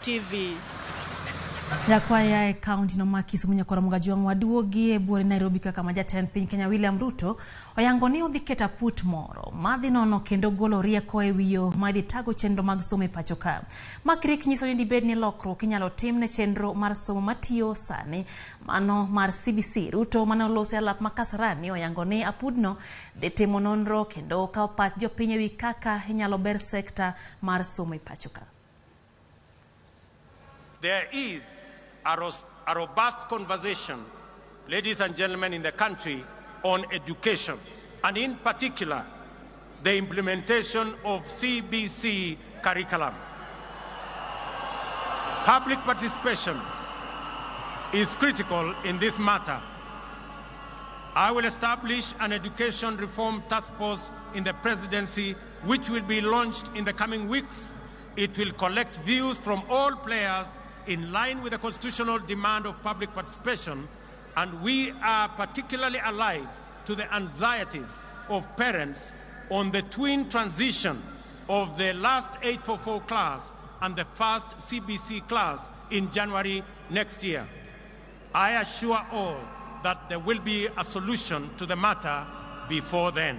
TV. Yakwaya e kaunti no Kisumu nyakora mugaji wa Ramogi e buore Nairobi kaka majatend piny Kenya William Ruto oyango ni odhi keta put moro madhi nono kendo golo rieko e wiyo madhi tago chenro mag somo e pacho ka. Makrik nyiso ni dibed ni lokruok inyalo tim ne chenro mar somo matiyo sani mano mar CBC. Ruto mane olose alap ma Kasarani oyango ni apudno dhi timo nonro kendo kawo pach jopiny ewi kaka inyalo ber sekta mar somo e pacho ka. There is a robust conversation, ladies and gentlemen, in the country on education, and in particular, the implementation of CBC curriculum. Public participation is critical in this matter. I will establish an education reform task force in the presidency, which will be launched in the coming weeks. It will collect views from all players in line with the constitutional demand of public participation, and we are particularly alive to the anxieties of parents on the twin transition of the last 844 class and the first CBC class in January next year. I assure all that there will be a solution to the matter before then.